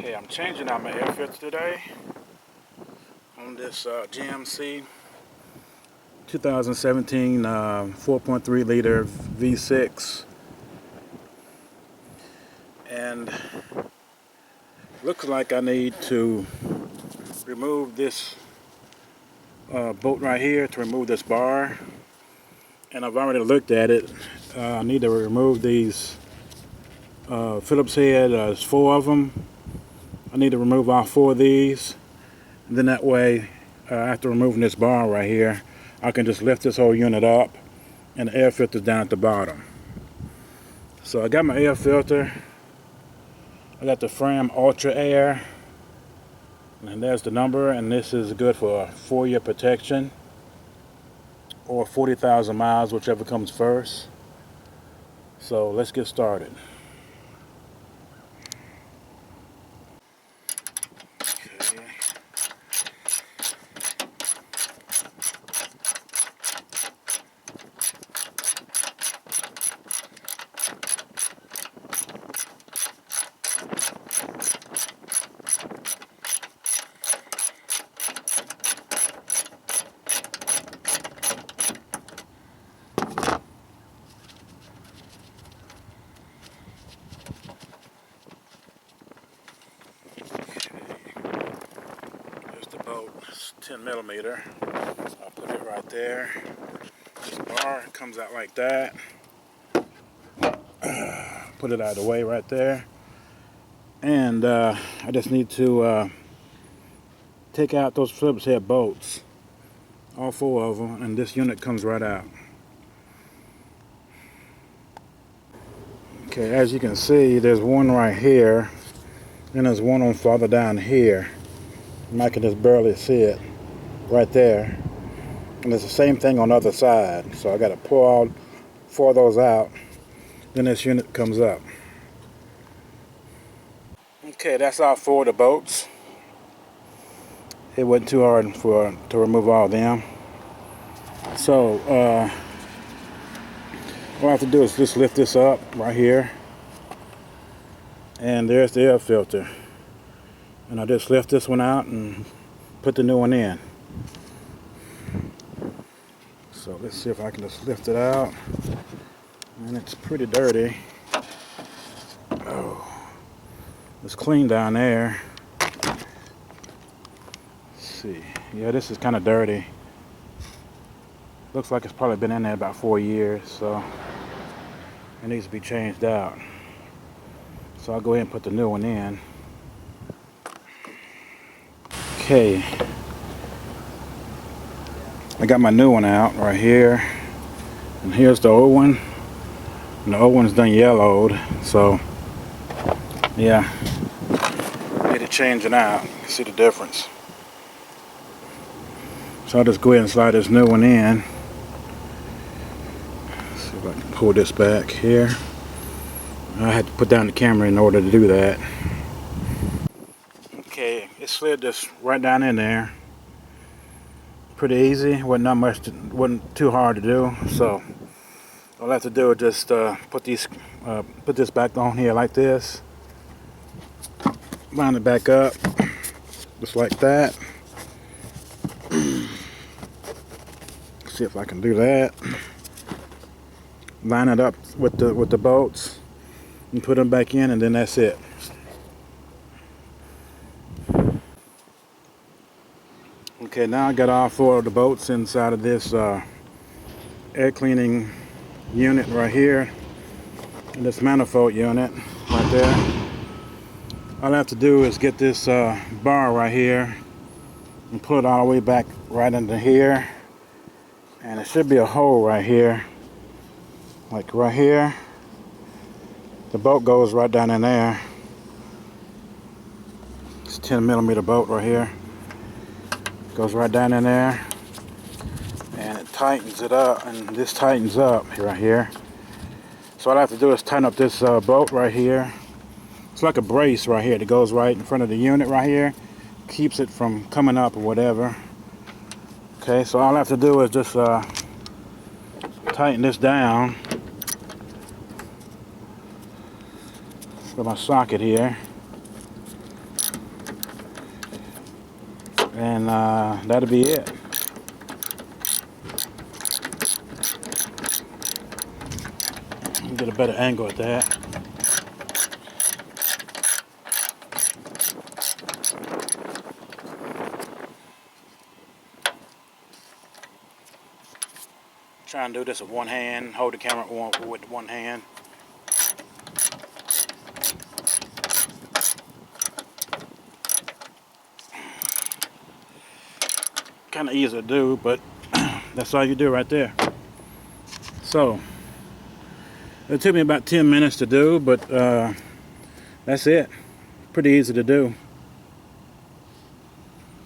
Okay, I'm changing out my air filter today on this GMC 2017 4.3 liter V6, and looks like I need to remove this bolt right here to remove this bar, and I've already looked at it. I need to remove these Phillips head. There's 4 of them. I need to remove all 4 of these, and then that way after removing this bar right here, I can just lift this whole unit up and the air filter's down at the bottom. So I got my air filter. I got the Fram Ultra Air, and there's the number, and this is good for 4-year protection or 40,000 miles, whichever comes first. So let's get started. Okay. There's the bolt. It's 10 millimeter. I'll put it right there. This bar comes out like that. Put it out of the way right there. And I just need to take out those Phillips head bolts, all 4 of them, and this unit comes right out. Okay, as you can see, there's one right here, and there's one on farther down here. And I can just barely see it right there. And it's the same thing on the other side. So I got to pull all 4 of those out. Then this unit comes up. Okay, that's all 4 of the bolts. It wasn't too hard to remove all of them. So what I have to do is just lift this up right here. And there's the air filter. And I just lift this one out and put the new one in. So let's see if I can just lift it out. And it's pretty dirty. Oh, it's clean down there. Let's see. Yeah, this is kind of dirty. Looks like it's probably been in there about 4 years, so it needs to be changed out. So I'll go ahead and put the new one in. Okay, I got my new one out right here, and here's the old one. And the old one's done yellowed, so yeah, need to change it out. You can see the difference. So I'll just go ahead and slide this new one in. Let's see if I can pull this back here. I had to put down the camera in order to do that. Okay, it slid this right down in there. Pretty easy. Wasn't too hard to do. So all I have to do is just put this back on here like this. Line it back up, just like that. See if I can do that. Line it up with the bolts and put them back in, and then that's it. Okay, now I got all 4 of the bolts inside of this air cleaning unit right here, and this manifold unit right there. All I have to do is get this bar right here and pull it all the way back right into here, and it should be a hole right here, like right here. The bolt goes right down in there. It's a 10 millimeter bolt right here. Goes right down in there, and it tightens it up, and this tightens up right here. So all I have to do is tighten up this bolt right here. It's like a brace right here that goes right in front of the unit right here, keeps it from coming up or whatever. Okay, so all I have to do is just tighten this down with my socket here. And that'll be it. Get a better angle at that. Try and do this with one hand. Hold the camera with one hand. Kind of easy to do, but that's all you do right there. So it took me about 10 minutes to do, but that's it. Pretty easy to do.